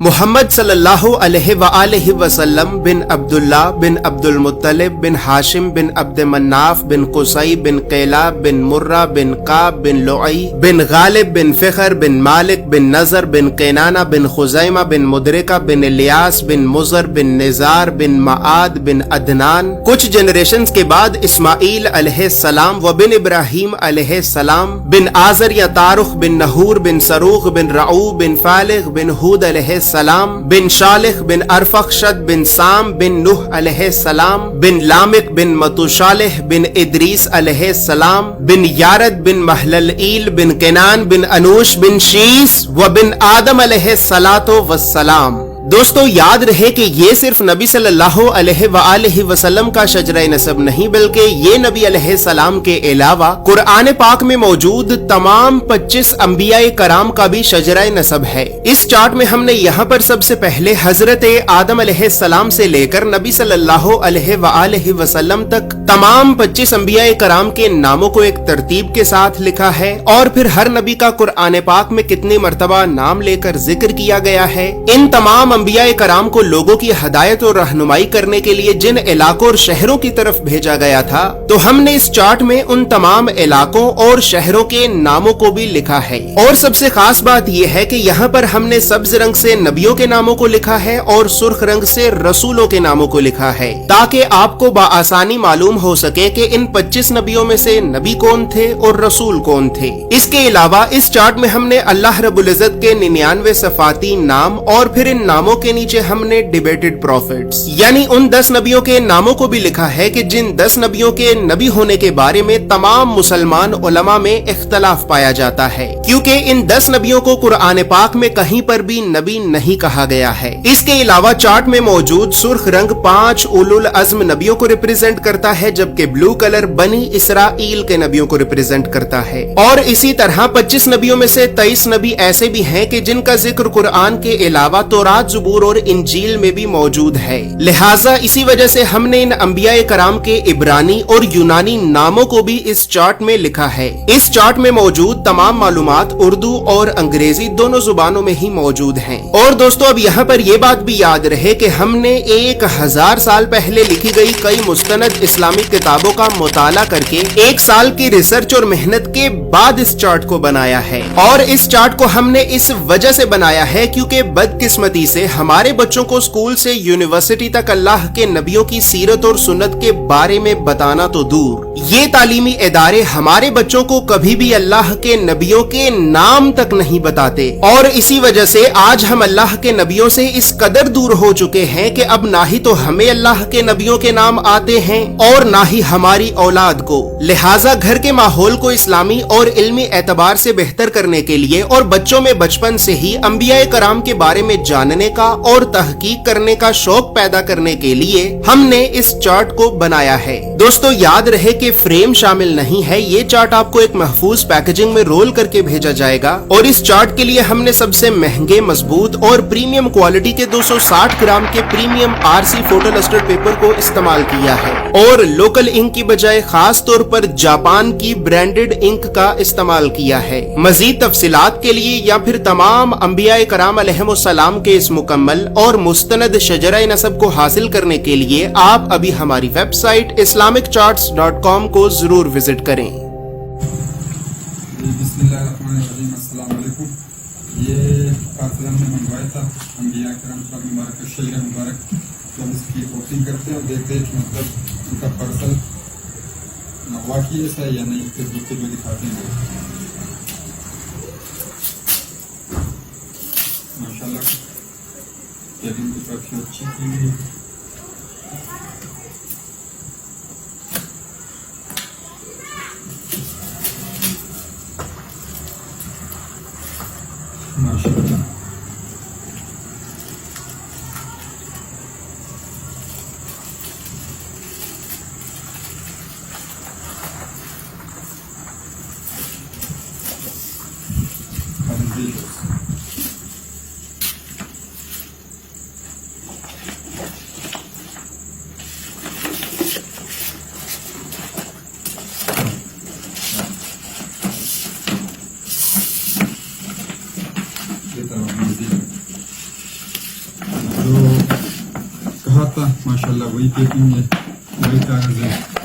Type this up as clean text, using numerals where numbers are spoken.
محمد صلی اللہ علیہ وآلہ وسلم بن عبداللہ بن عبد المطلب بن ہاشم بن عبد مناف بن قصی بن قیلاب بن مرہ بن کعب بن لعی بن غالب بن فخر بن مالک بن نضر بن قینانہ بن خزیمہ بن مدرکہ بن الیاس بن مضر بن نزار بن معاد بن عدنان. کچھ جنریشنز کے بعد اسماعیل علیہ السلام و بن ابراہیم علیہ السلام بن آزر یا تارخ بن نحور بن سروخ بن رعو بن فالغ بن ہود علیہ السلام بن شالخ بن ارفخشد بن سام بن نوح علیہ السلام بن لامک بن متوشالح بن ادریس علیہ السلام بن یارد بن محللئیل بن کنان بن انوش بن شیس و بن آدم علیہ السلام. دوستو یاد رہے کہ یہ صرف نبی صلی اللہ علیہ وآلہ وسلم کا شجرہ نسب نہیں بلکہ یہ نبی علیہ السلام کے علاوہ قرآن پاک میں موجود تمام 25 انبیاء کرام کا بھی شجرہ نسب ہے. اس چارٹ میں ہم نے یہاں پر سب سے پہلے حضرت آدم علیہ السلام سے لے کر نبی صلی اللہ علیہ وآلہ وسلم تک تمام 25 انبیاء کرام کے ناموں کو ایک ترتیب کے ساتھ لکھا ہے اور پھر ہر نبی کا قرآن پاک میں کتنی مرتبہ نام لے کر ذکر کیا گیا ہے. ان تمام انبیاء کرام کو لوگوں کی ہدایت اور رہنمائی کرنے کے لیے جن علاقوں اور شہروں کی طرف بھیجا گیا تھا تو ہم نے اس چارٹ میں ان تمام علاقوں اور شہروں کے ناموں کو بھی لکھا ہے. اور سب سے خاص بات یہ ہے کہ یہاں پر ہم نے سبز رنگ سے نبیوں کے ناموں کو لکھا ہے اور سرخ رنگ سے رسولوں کے ناموں کو لکھا ہے تاکہ آپ کو بآسانی معلوم ہو سکے کہ ان 25 نبیوں میں سے نبی کون تھے اور رسول کون تھے. اس کے علاوہ اس چارٹ میں ہم نے اللہ رب العزت کے 99 صفاتی نام اور پھر ان ناموں کے نیچے ہم نے ڈیبیٹڈ پروفیٹس یعنی ان 10 نبیوں کے ناموں کو بھی لکھا ہے کہ جن 10 نبیوں کے نبی ہونے کے بارے میں تمام مسلمان علماء میں اختلاف پایا جاتا ہے کیونکہ ان 10 نبیوں کو قرآن پاک میں کہیں پر بھی نبی نہیں کہا گیا ہے. اس کے علاوہ چارٹ میں موجود سرخ رنگ 5 اولو العزم نبیوں کو ریپرزینٹ کرتا ہے جبکہ بلو کلر بنی اسرائیل کے نبیوں کو ریپرزینٹ کرتا ہے. اور اسی طرح 25 نبیوں میں سے 23 نبی ایسے بھی ہیں کہ جن کا ذکر قرآن کے علاوہ تورات زبور اور انجیل میں بھی موجود ہے. لہٰذا اسی وجہ سے ہم نے ان انبیاء کرام کے عبرانی اور یونانی ناموں کو بھی اس چارٹ میں لکھا ہے. اس چارٹ میں موجود تمام معلومات اردو اور انگریزی دونوں زبانوں میں ہی موجود ہیں. اور دوستو اب یہاں پر یہ بات بھی یاد رہے کہ ہم نے 1000 سال پہلے لکھی گئی کئی مستند اسلامی کتابوں کا مطالعہ کر کے 1 سال کی ریسرچ اور محنت کے بعد اس چارٹ کو بنایا ہے. اور اس چارٹ کو ہم نے اس وجہ سے بنایا ہے کیونکہ بدقسمتی سے ہمارے بچوں کو اسکول سے یونیورسٹی تک اللہ کے نبیوں کی سیرت اور سنت کے بارے میں بتانا تو دور، یہ تعلیمی ادارے ہمارے بچوں کو کبھی بھی اللہ کے نبیوں کے نام تک نہیں بتاتے. اور اسی وجہ سے آج ہم اللہ کے نبیوں سے اس قدر دور ہو چکے ہیں کہ اب نہ ہی تو ہمیں اللہ کے نبیوں کے نام آتے ہیں اور نہ ہی ہماری اولاد کو. لہٰذا گھر کے ماحول کو اسلامی اور علمی اعتبار سے بہتر کرنے کے لیے اور بچوں میں بچپن سے ہی انبیاء کرام کے بارے میں جاننے کا اور تحقیق کرنے کا شوق پیدا کرنے کے لیے ہم نے اس چارٹ کو بنایا ہے. دوستو یاد رہے کہ فریم شامل نہیں ہے. یہ چارٹ آپ کو ایک محفوظ پیکیجنگ میں رول کر کے بھیجا جائے گا اور اس چارٹ کے لیے ہم نے سب سے مہنگے مضبوط اور پریمیم کوالٹی کے 260 گرام کے premium RC photo lustre paper کو استعمال کیا ہے اور لوکل انک کی بجائے خاص طور پر جاپان کی برانڈڈ انک کا استعمال کیا ہے. مزید تفصیلات کے لیے یا پھر تمام انبیاء کرام علیہم السلام کے اس مکمل اور مستند شجرہ نسب کو حاصل کرنے کے لیے آپ ابھی ہماری ویب سائٹ islamiccharts.com کو ضرور وزٹ کریں. بسم اللہ الرحمن الرحیم. السلام علیکم. یہ پارسل ہم نے منگوایا تھا انبیاء کرام کا مبارک شجرہ مبارک، تو ہم اس کی اوپننگ کرتے ہیں اور دیکھتے ہیں کہ مطلب ان کا پارسل واقعی ایسا ہے یا نہیں. پھر دوسرے میں دکھاتے ہیں. ماشاء اللہ پیکنگ کی کافی اچھی کی ہوئی ہے. ماشاء اللہ رہا تھا ماشاءاللہ وہی پیکنگ ہے, وہی کاغذ ہے.